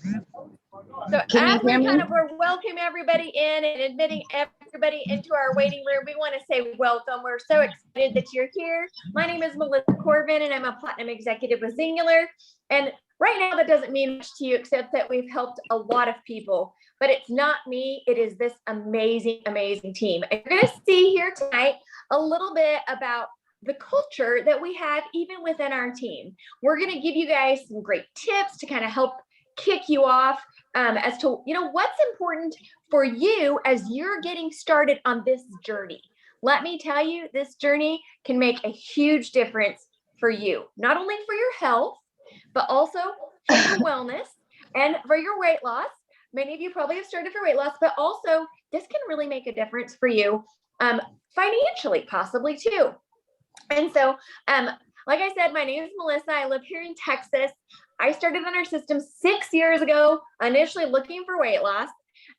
So Can as you hear me? we're welcoming everybody in and admitting everybody into our waiting room, we want to say welcome. We're so excited that you're here. My name is Melissa Corbin, and I'm a Platinum Executive with Singular. And right now, that doesn't mean much to you, except that we've helped a lot of people. But it's not me. It is this amazing, amazing team. And you're going to see here tonight a little bit about the culture that we have even within our team. We're going to give you guys some great tips to kind of help kick you off as to, what's important for you as you're getting started on this journey. Let me tell you, this journey can make a huge difference for you, not only for your health, but also for your wellness and for your weight loss. Many of you probably have started for weight loss, but also this can really make a difference for you financially, possibly too. And so, like I said, my name is Melissa. I live here in Texas. I started on our system 6 years ago, initially looking for weight loss.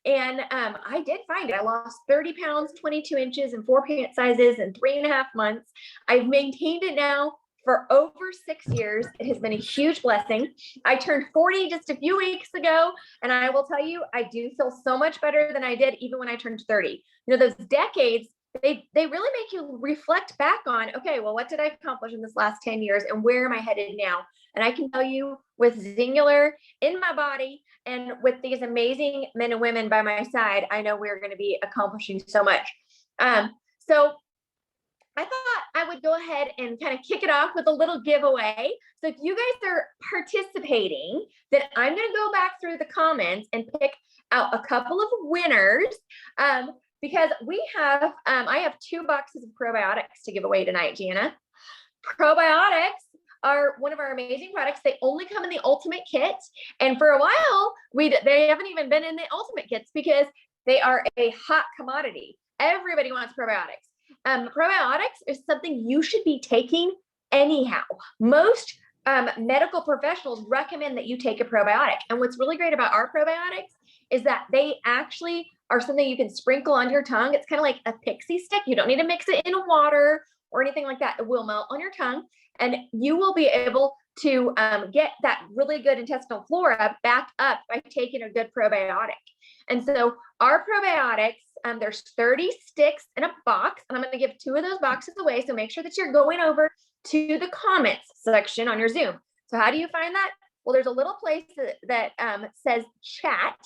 And I did find it. I lost 30 pounds, 22 inches in 4 pant sizes in 3.5 months. I've maintained it now for over 6 years. It has been a huge blessing. I turned 40 just a few weeks ago. And I will tell you, I do feel so much better than I did even when I turned 30. Those decades, they really make you reflect back on, okay, well, what did I accomplish in this last 10 years and where am I headed now? And I can tell you, with Singular in my body and with these amazing men and women by my side, I know we're going to be accomplishing so much. So I thought I would go ahead and kind of kick it off with a little giveaway. So if you guys are participating, then I'm going to go back through the comments and pick out a couple of winners. Because we have, I have 2 boxes of probiotics to give away tonight, Jana. Probiotics are one of our amazing products. They only come in the Ultimate Kit. And for a while, they haven't even been in the Ultimate Kits because they are a hot commodity. Everybody wants probiotics. Probiotics is something you should be taking anyhow. Most medical professionals recommend that you take a probiotic. And what's really great about our probiotics is that they actually are something you can sprinkle on your tongue. It's kind of like a pixie stick. You don't need to mix it in water or anything like that. It will melt on your tongue, and you will be able to get that really good intestinal flora back up by taking a good probiotic. And so our probiotics, there's 30 sticks in a box, and I'm going to give 2 of those boxes away. So make sure that you're going over to the comments section on your Zoom. So how do you find that? Well, there's a little place that says chat.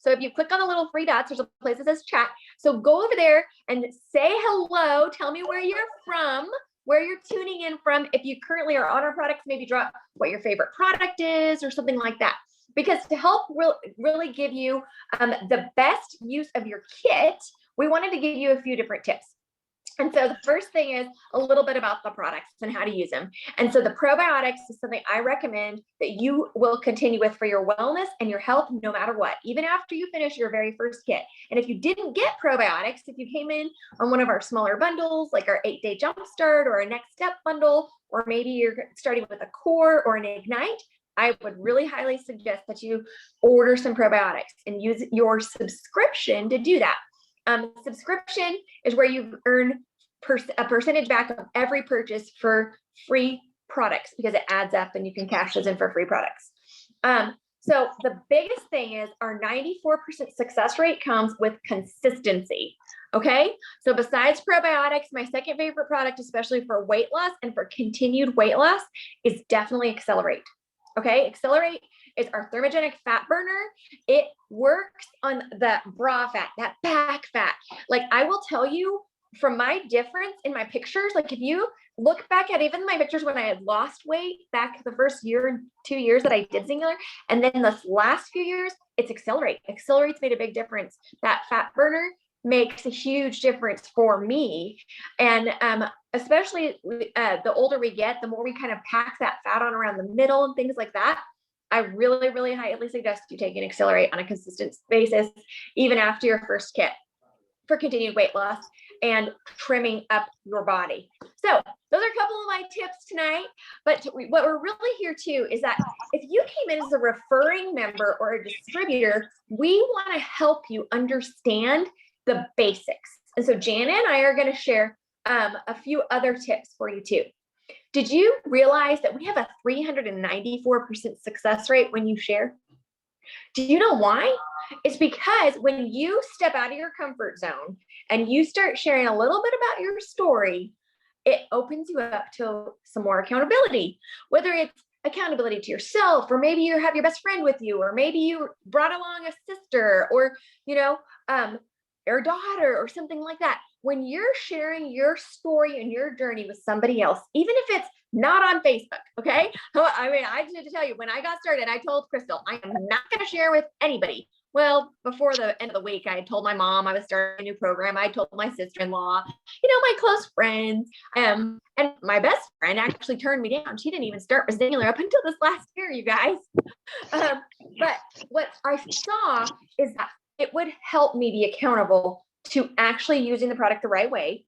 So if you click on the little 3 dots, there's a place that says chat. So go over there and say hello. Tell me where you're from, where you're tuning in from. If you currently are on our products, maybe drop what your favorite product is or something like that. Because to help really give you the best use of your kit, we wanted to give you a few different tips. And so the first thing is a little bit about the products and how to use them. And so the probiotics is something I recommend that you will continue with for your wellness and your health, no matter what, even after you finish your very first kit. And if you didn't get probiotics, if you came in on one of our smaller bundles, like our 8-day jumpstart or a next step bundle, or maybe you're starting with a core or an ignite, I would really highly suggest that you order some probiotics and use your subscription to do that. Subscription is where you earn a percentage back of every purchase for free products because it adds up and you can cash those in for free products. So the biggest thing is our 94% success rate comes with consistency. Okay. So besides probiotics, my second favorite product, especially for weight loss and for continued weight loss, is definitely Accelerate. Okay. Accelerate is our thermogenic fat burner. It works on the bra fat, that back fat. Like I will tell you from my difference in my pictures, like if you look back at even my pictures when I had lost weight back the first year and 2 years that I did Singular, and then the last few years, it's Accelerate. Accelerate's made a big difference. That fat burner makes a huge difference for me. And especially the older we get, the more we kind of pack that fat on around the middle and things like that. I really, really highly suggest you take an Accelerate on a consistent basis, even after your first kit, for continued weight loss and trimming up your body. So those are a couple of my tips tonight. But what we're really here too is that if you came in as a referring member or a distributor, we want to help you understand the basics. And so Jana and I are going to share a few other tips for you too. Did you realize that we have a 394% success rate when you share? Do you know why? It's because when you step out of your comfort zone and you start sharing a little bit about your story, it opens you up to some more accountability, whether it's accountability to yourself, or maybe you have your best friend with you, or maybe you brought along a sister, or, you know, your daughter or something like that. When you're sharing your story and your journey with somebody else, even if it's not on Facebook, okay? I mean, I just need to tell you, when I got started, I told Crystal, I am not going to share with anybody. Well, before the end of the week, I told my mom I was starting a new program. I told my sister-in-law, my close friends. And my best friend actually turned me down. She didn't even start with Zingler up until this last year, you guys. But what I saw is that it would help me be accountable to actually using the product the right way,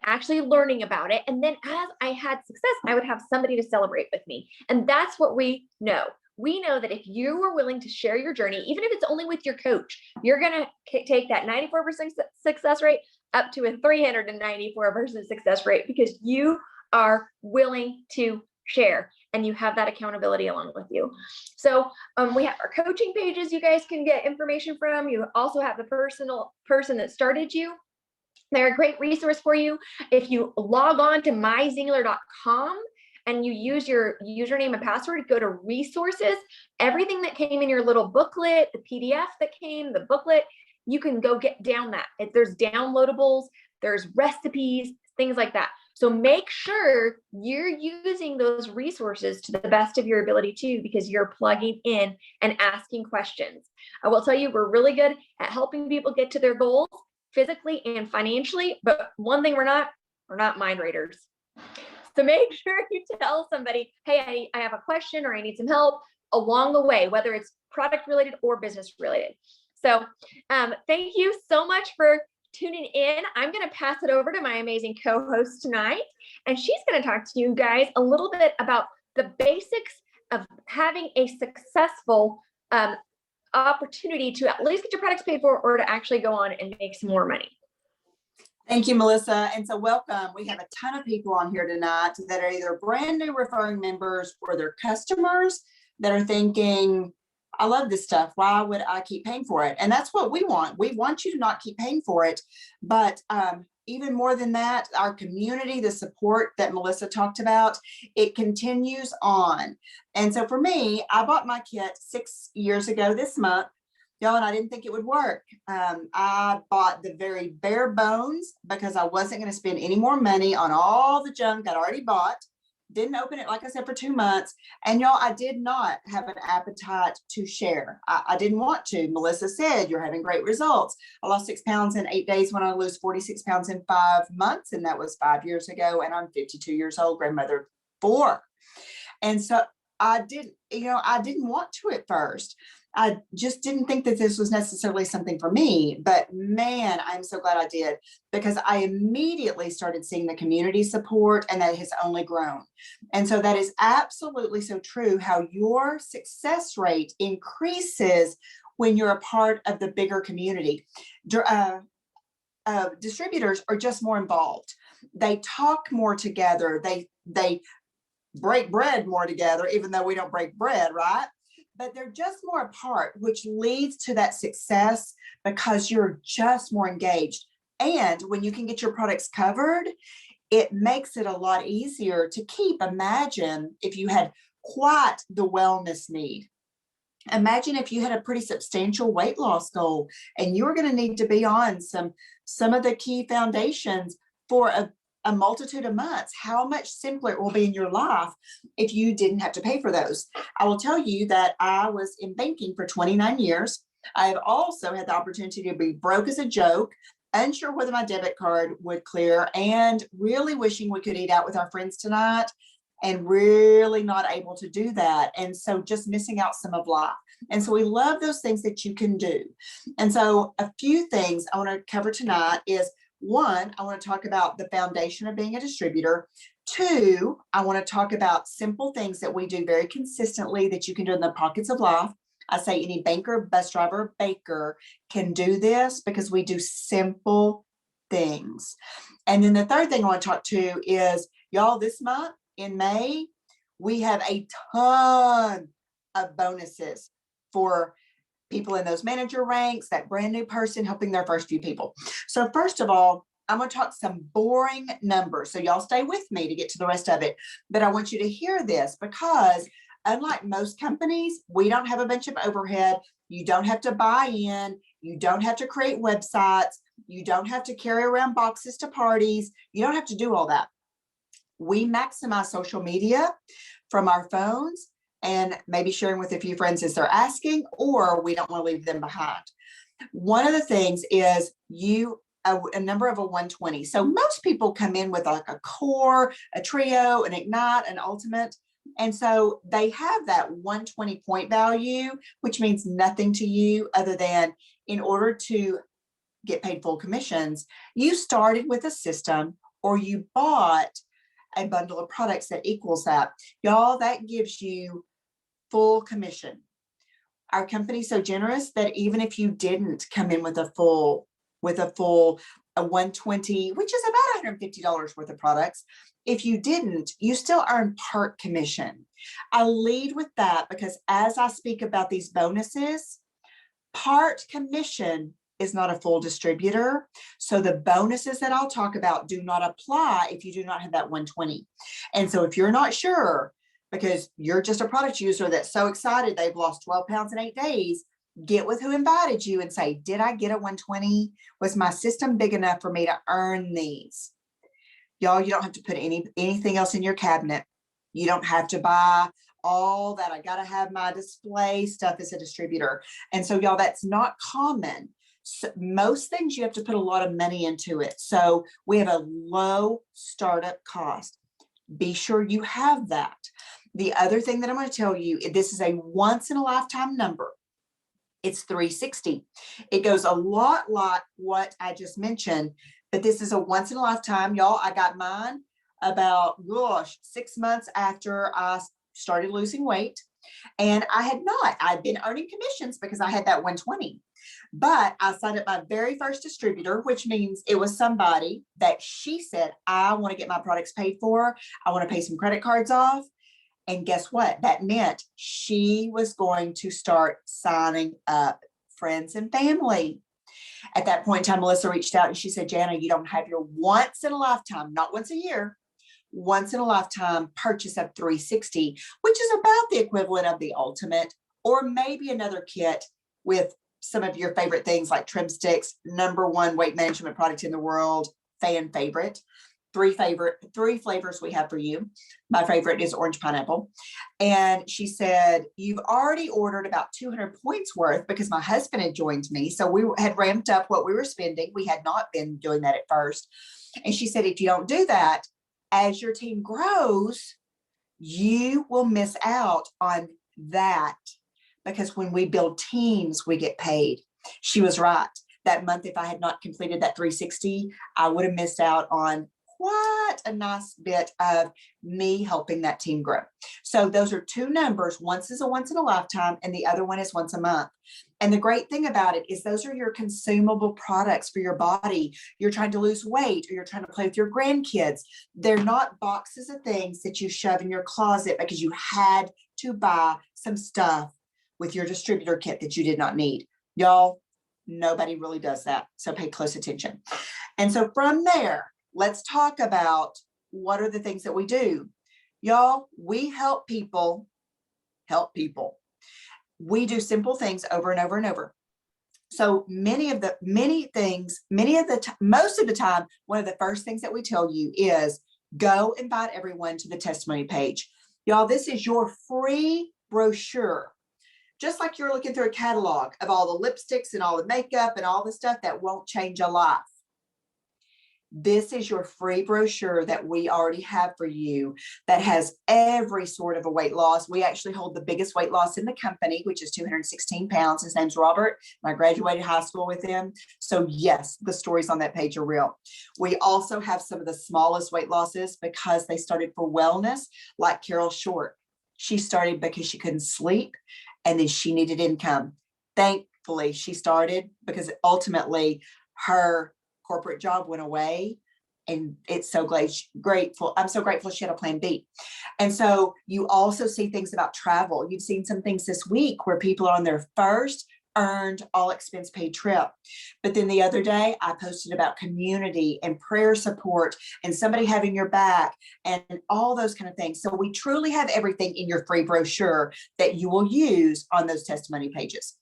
actually learning about it. And then as I had success, I would have somebody to celebrate with me. And that's what we know. We know that if you were willing to share your journey, even if it's only with your coach, you're going to take that 94% success rate up to a 394% success rate, because you are willing to share and you have that accountability along with you. So we have our coaching pages you guys can get information from. You also have the person that started you. They're a great resource for you. If you log on to myzingler.com and you use your username and password, go to resources, everything that came in your little booklet, the PDF that came, the booklet, you can go get down that. There's downloadables, there's recipes, things like that. So make sure you're using those resources to the best of your ability too, because you're plugging in and asking questions. I will tell you, we're really good at helping people get to their goals physically and financially, but one thing we're not mind readers. So make sure you tell somebody, hey, I have a question or I need some help along the way, whether it's product related or business related. So thank you so much for tuning in. I'm going to pass it over to my amazing co-host tonight, and she's going to talk to you guys a little bit about the basics of having a successful opportunity to at least get your products paid for, or to actually go on and make some more money. Thank you, Melissa. And so welcome. We have a ton of people on here tonight that are either brand new referring members or they're customers that are thinking, I love this stuff. Why would I keep paying for it? And that's what we want. We want you to not keep paying for it. But even more than that, our community, the support that Melissa talked about, it continues on. And so for me, I bought my kit 6 years ago this month. Y'all, and I didn't think it would work. I bought the very bare bones because I wasn't going to spend any more money on all the junk I'd already bought. Didn't open it, like I said, for 2 months. And y'all, I did not have an appetite to share. I didn't want to. Melissa said, you're having great results. I lost 6 pounds in 8 days when I lose 46 pounds in 5 months. And that was 5 years ago. And I'm 52 years old, grandmother 4. And so I didn't want to at first. I just didn't think that this was necessarily something for me, but man, I'm so glad I did, because I immediately started seeing the community support, and that has only grown. And so that is absolutely so true, how your success rate increases when you're a part of the bigger community. Distributors are just more involved. They talk more together. They break bread more together, even though we don't break bread, right? But they're just more apart, which leads to that success because you're just more engaged. And when you can get your products covered, it makes it a lot easier to keep. Imagine if you had quite the wellness need. Imagine if you had a pretty substantial weight loss goal and you were going to need to be on some of the key foundations for a multitude of months. How much simpler it will be in your life if you didn't have to pay for those. I will tell you that I was in banking for 29 years. I have also had the opportunity to be broke as a joke, unsure whether my debit card would clear, and really wishing we could eat out with our friends tonight, and really not able to do that. And so just missing out some of life. And so we love those things that you can do. And so a few things I want to cover tonight is, 1, I want to talk about the foundation of being a distributor. 2, I want to talk about simple things that we do very consistently that you can do in the pockets of life. I say any banker, bus driver, baker can do this because we do simple things. And then the third thing I want to talk to is, y'all, this month in May, we have a ton of bonuses for people in those manager ranks, that brand new person helping their first few people. So first of all, I'm going to talk some boring numbers. So y'all stay with me to get to the rest of it. But I want you to hear this because unlike most companies, we don't have a bunch of overhead. You don't have to buy in. You don't have to create websites. You don't have to carry around boxes to parties. You don't have to do all that. We maximize social media from our phones and maybe sharing with a few friends as they're asking, or we don't want to leave them behind. One of the things is a number of a 120. So most people come in with like a core, a trio, an ignite, an ultimate. And so they have that 120 point value, which means nothing to you other than in order to get paid full commissions, you started with a system or you bought a bundle of products that equals that. Y'all, that gives you full commission. Our company's so generous that even if you didn't come in with a full 120, which is about $150 worth of products, if you didn't, you still earn part commission. I lead with that because as I speak about these bonuses, part commission is not a full distributor. So the bonuses that I'll talk about do not apply if you do not have that 120. And so if you're not sure, because you're just a product user that's so excited they've lost 12 pounds in 8 days, get with who invited you and say, did I get a 120? Was my system big enough for me to earn these? Y'all, you don't have to put anything else in your cabinet. You don't have to buy all that. I got to have my display stuff as a distributor. And so y'all, that's not common. So most things you have to put a lot of money into it. So we have a low startup cost. Be sure you have that. The other thing that I'm going to tell you, this is a once in a lifetime number. It's 360. It goes a lot like what I just mentioned, but this is a once in a lifetime. Y'all, I got mine about, 6 months after I started losing weight. And I'd been earning commissions because I had that 120. But I signed up my very first distributor, which means it was somebody that she said, I want to get my products paid for. I want to pay some credit cards off. And guess what? That meant she was going to start signing up friends and family. At that point in time, Melissa reached out and she said, Jana, you don't have your once in a lifetime, not once a year, once in a lifetime purchase of 360, which is about the equivalent of the ultimate, or maybe another kit with some of your favorite things like Trim Sticks, #1 weight management product in the world, fan favorite. Three flavors we have for you. My favorite is orange pineapple. And she said, you've already ordered about 200 points worth because my husband had joined me. So we had ramped up what we were spending. We had not been doing that at first. And she said, if you don't do that, as your team grows, you will miss out on that because when we build teams, we get paid. She was right. That month, if I had not completed that 360, I would have missed out on quite a nice bit of me helping that team grow. So those are two numbers. One is a once in a lifetime and the other one is once a month. And the great thing about it is those are your consumable products for your body. You're trying to lose weight or you're trying to play with your grandkids. They're not boxes of things that you shove in your closet because you had to buy some stuff with your distributor kit that you did not need. Y'all, nobody really does that. So pay close attention. And so from there, let's talk about what are the things that we do. Y'all, we help people help people. We do simple things over and over and over. So most of the time, one of the first things that we tell you is go invite everyone to the testimony page. Y'all, this is your free brochure. Just like you're looking through a catalog of all the lipsticks and all the makeup and all the stuff that won't change a life. This is your free brochure that we already have for you that has every sort of a weight loss. We actually hold the biggest weight loss in the company, which is 216 pounds. His name's Robert, and I graduated high school with him. So yes, the stories on that page are real. We also have some of the smallest weight losses because they started for wellness, like Carol Short. She started because she couldn't sleep and then she needed income. Thankfully, she started because ultimately her corporate job went away And it's so grateful. I'm so grateful she had a plan B. And so you also see things about travel. You've seen some things this week where people are on their first earned all expense paid trip. But then the other day I posted about community and prayer support and somebody having your back and all those kind of things. So we truly have everything in your free brochure that you will use on those testimony pages.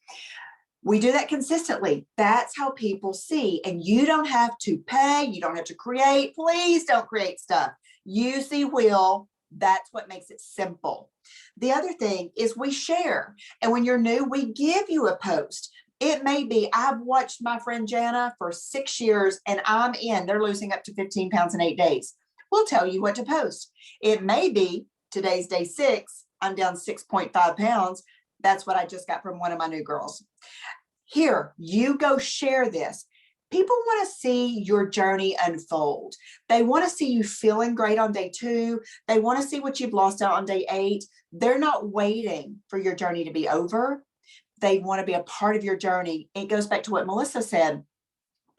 We do that consistently. That's how people see. And you don't have to pay. You don't have to create. Please don't create stuff. Use the wheel. That's what makes it simple. The other thing is we share. And when you're new, we give you a post. It may be, I've watched my friend Jana for 6 years and I'm in. They're losing up to 15 pounds in 8 days. We'll tell you what to post. It may be today's day 6. I'm down 6.5 pounds. That's what I just got from one of my new girls. Here, you go share this. People want to see your journey unfold. They want to see you feeling great on day 2. They want to see what you've lost out on day 8. They're not waiting for your journey to be over. They want to be a part of your journey. It goes back to what Melissa said.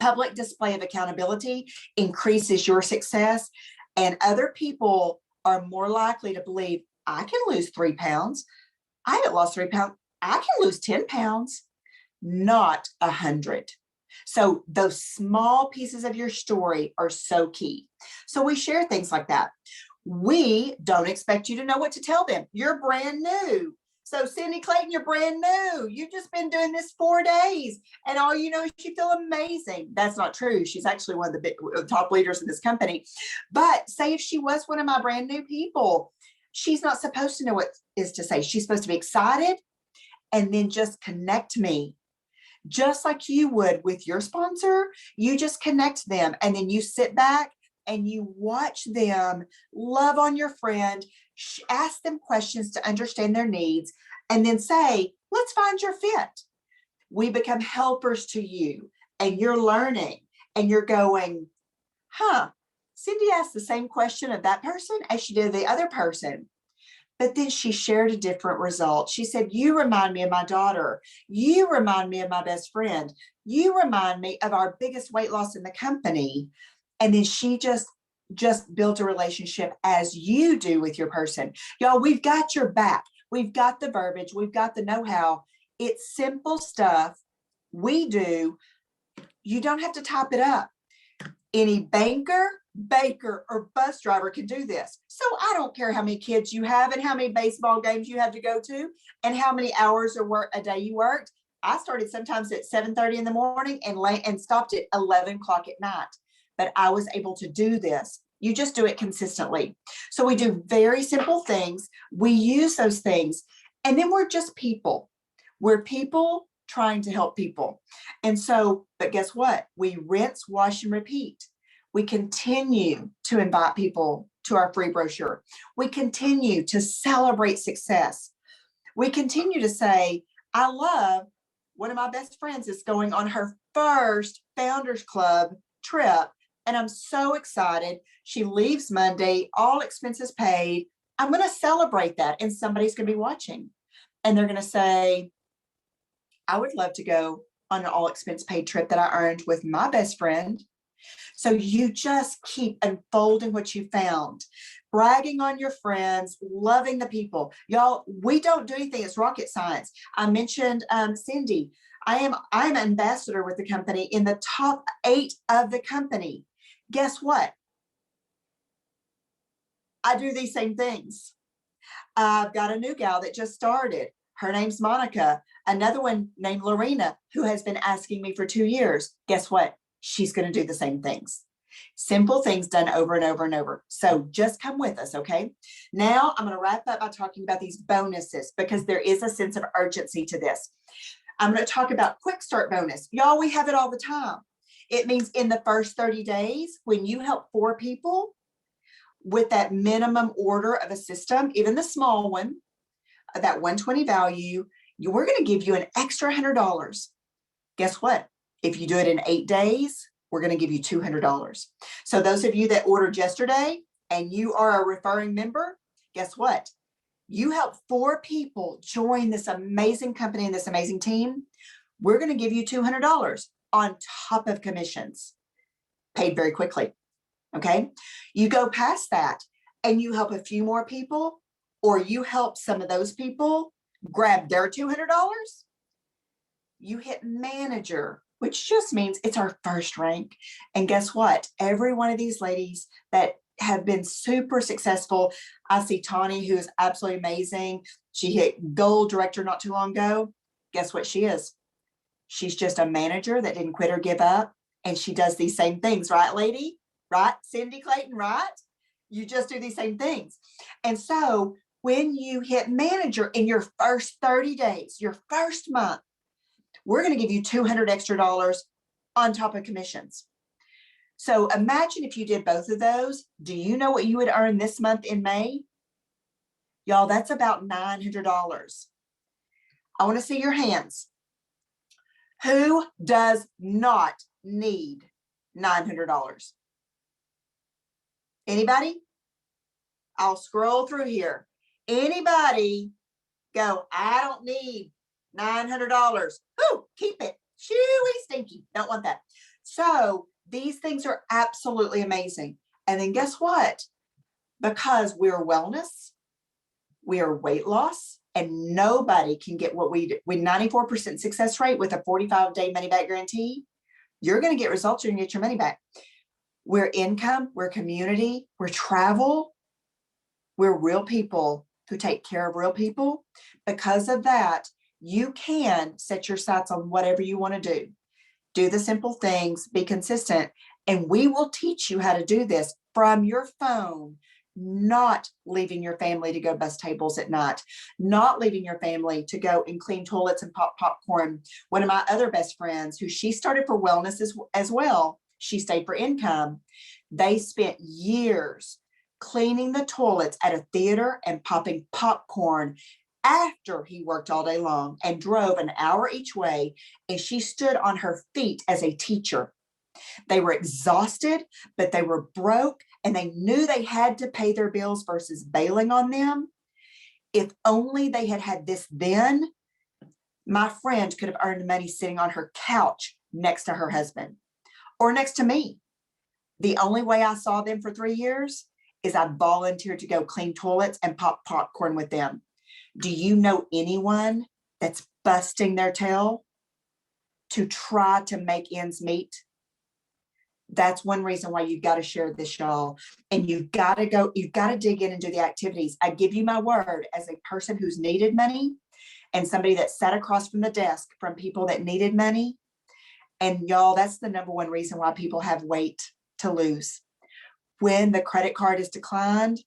Public display of accountability increases your success, and other people are more likely to believe, I can lose 3 pounds. I haven't lost 3 pounds. I can lose 10 pounds, not 100. So those small pieces of your story are so key. So we share things like that. We don't expect you to know what to tell them. You're brand new. So Cindy Clayton, you're brand new. You've just been doing this 4 days and all you know is you feel amazing. That's not true. She's actually one of the top leaders in this company. But say if she was one of my brand new people, she's not supposed to know what is to say. She's supposed to be excited and then just connect me. Just like you would with your sponsor, you just connect them and then you sit back and you watch them love on your friend, ask them questions to understand their needs, and then say, let's find your fit. We become helpers to you and you're learning and you're going, Cindy asked the same question of that person as she did the other person. But then she shared a different result. She said, you remind me of my daughter. You remind me of my best friend. You remind me of our biggest weight loss in the company. And then she just built a relationship as you do with your person. Y'all, we've got your back. We've got the verbiage. We've got the know-how. It's simple stuff we do. You don't have to type it up. Any banker, baker, or bus driver can do this. So I don't care how many kids you have and how many baseball games you have to go to and how many hours of work a day you worked. I started sometimes at 7:30 in the morning and stopped at 11 o'clock at night. But I was able to do this. You just do it consistently. So we do very simple things. We use those things. And then we're just people. We're people trying to help people. And so, but guess what? We rinse, wash, and repeat. We continue to invite people to our free brochure. We continue to celebrate success. We continue to say, I love one of my best friends is going on her first Founders Club trip. And I'm so excited. She leaves Monday, all expenses paid. I'm going to celebrate that. And somebody's going to be watching. And they're going to say, I would love to go on an all expense paid trip that I earned with my best friend. So you just keep unfolding what you found, bragging on your friends, loving the people. Y'all, we don't do anything. It's rocket science. I mentioned Cindy. I'm ambassador with the company in the top 8 of the company. Guess what? I do these same things. I've got a new gal that just started. Her name's Monica. Another one named Lorena, who has been asking me for 2 years. Guess what? She's going to do the same things. Simple things done over and over and over. So just come with us, okay? Now I'm going to wrap up by talking about these bonuses because there is a sense of urgency to this. I'm going to talk about quick start bonus. Y'all, we have it all the time. It means in the first 30 days, when you help 4 people with that minimum order of a system, even the small one, that 120 value, we're going to give you an extra $100. Guess what? If you do it in 8 days, we're going to give you $200. So those of you that ordered yesterday and you are a referring member, guess what? You help 4 people join this amazing company and this amazing team. We're going to give you $200 on top of commissions paid very quickly. Okay. You go past that and you help a few more people, or you help some of those people grab their $200. You hit manager, which just means it's our first rank. And guess what? Every one of these ladies that have been super successful, I see Tawny, who is absolutely amazing. She hit gold director not too long ago. Guess what she is? She's just a manager that didn't quit or give up. And she does these same things, right, lady? Right? Cindy Clayton, right? You just do these same things. And so when you hit manager in your first 30 days, your first month, we're going to give you $200 extra on top of commissions. So imagine if you did both of those. Do you know what you would earn this month in May? Y'all, that's about $900. I want to see your hands. Who does not need $900? Anybody? I'll scroll through here. Anybody go, I don't need $900. Ooh, keep it. Chewy, stinky. Don't want that. So these things are absolutely amazing. And then guess what? Because we're wellness, we are weight loss, and nobody can get what we do. With 94% success rate with a 45-day money back guarantee, you're going to get results. You're going to get your money back. We're income, we're community, we're travel, we're real people who take care of real people. Because of that, you can set your sights on whatever you want to do. Do the simple things, be consistent, and we will teach you how to do this from your phone, not leaving your family to go bus tables at night, not leaving your family to go and clean toilets and pop popcorn. One of my other best friends, who she started for wellness as well, she stayed for income. They spent years cleaning the toilets at a theater and popping popcorn after he worked all day long and drove an hour each way. And she stood on her feet as a teacher. They were exhausted, but they were broke, and they knew they had to pay their bills versus bailing on them. If only they had had this then, my friend could have earned money sitting on her couch next to her husband or next to me. The only way I saw them for 3 years is I volunteered to go clean toilets and pop popcorn with them. Do you know anyone that's busting their tail to try to make ends meet? That's one reason why you've got to share this, y'all. And you've got to dig in and do the activities. I give you my word, as a person who's needed money and somebody that sat across from the desk from people that needed money. And y'all, that's the number one reason why people have weight to lose. When the credit card is declined,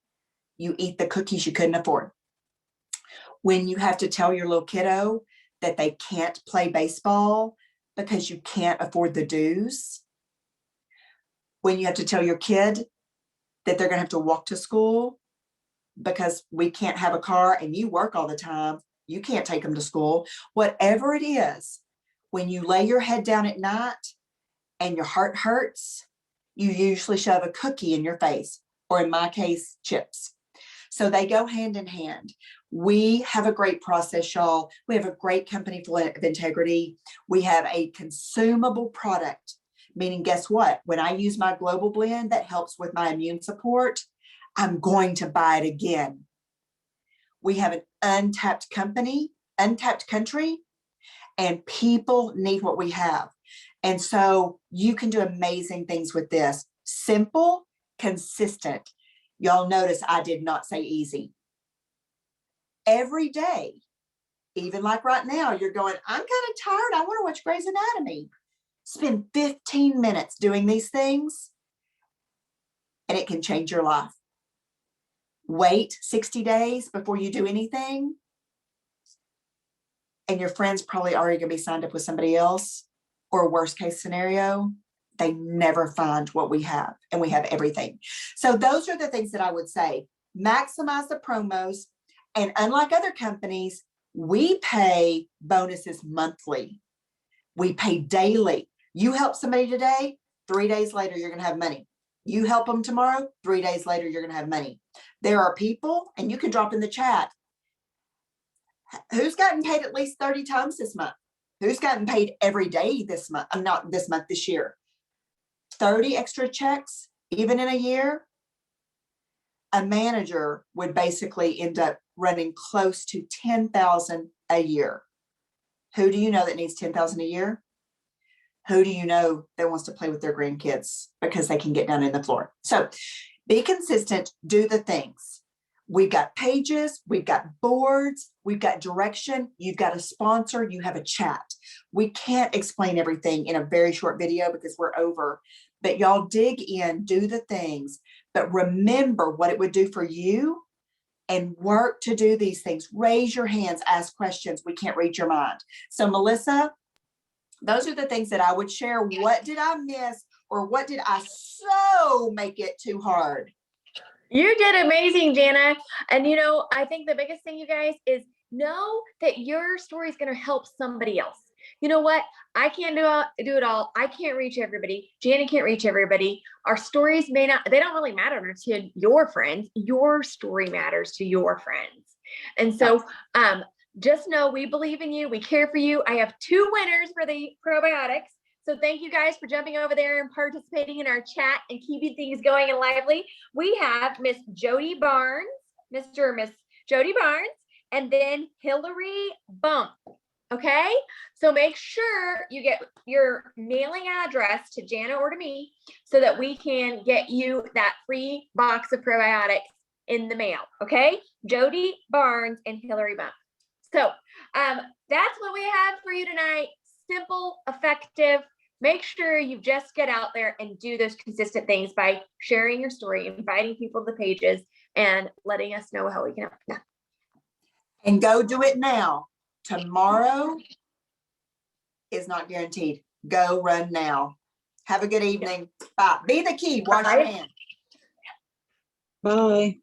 you eat the cookies you couldn't afford. When you have to tell your little kiddo that they can't play baseball because you can't afford the dues. When you have to tell your kid that they're going to have to walk to school because we can't have a car and you work all the time, you can't take them to school. Whatever it is, when you lay your head down at night and your heart hurts, you usually shove a cookie in your face, or in my case, chips. So they go hand in hand. We have a great process, y'all. We have a great company full of integrity. We have a consumable product, meaning guess what? When I use my global blend that helps with my immune support, I'm going to buy it again. We have an untapped country, and people need what we have. And so you can do amazing things with this. Simple, consistent. Y'all notice I did not say easy. Every day, even like right now, you're going, I'm kind of tired. I want to watch Grey's Anatomy. Spend 15 minutes doing these things, and it can change your life. Wait 60 days before you do anything, and your friend's probably already going to be signed up with somebody else. Or worst case scenario, they never find what we have, and we have everything. So those are the things that I would say. Maximize the promos. And unlike other companies, we pay bonuses monthly. We pay daily. You help somebody today, 3 days later, you're going to have money. You help them tomorrow, 3 days later, you're going to have money. There are people, and you can drop in the chat, who's gotten paid at least 30 times this month? Who's gotten paid every day this month? Not this month, this year. 30 extra checks even in a year, a manager would basically end up running close to 10,000 a year. Who do you know that needs 10,000 a year? Who do you know that wants to play with their grandkids because they can get down in the floor? So be consistent, do the things. We've got pages, we've got boards, we've got direction, you've got a sponsor, you have a chat. We can't explain everything in a very short video because we're over, but y'all dig in, do the things, but remember what it would do for you and work to do these things. Raise your hands, ask questions. We can't read your mind. So Melissa, those are the things that I would share. What did I miss, or what did I so make it too hard? You did amazing, Jana. And you know, I think the biggest thing, you guys, is know that your story is going to help somebody else. You know what? I can't do it all. I can't reach everybody. Jana can't reach everybody. Our stories they don't really matter to your friends. Your story matters to your friends. And so, just know we believe in you. We care for you. I have 2 winners for the probiotics. So thank you guys for jumping over there and participating in our chat and keeping things going and lively. We have Miss Jody Barnes, Mr. or Miss Jody Barnes, and then Hillary Bump. Okay, so make sure you get your mailing address to Jana or to me so that we can get you that free box of probiotics in the mail. Okay, Jody Barnes and Hillary Bump. So that's what we have for you tonight. Simple, effective. Make sure you just get out there and do those consistent things by sharing your story, inviting people to the pages, and letting us know how we can help. And go do it now. Tomorrow is not guaranteed. Go run now. Have a good evening. Bye. Be the key. Wash your hands. Bye.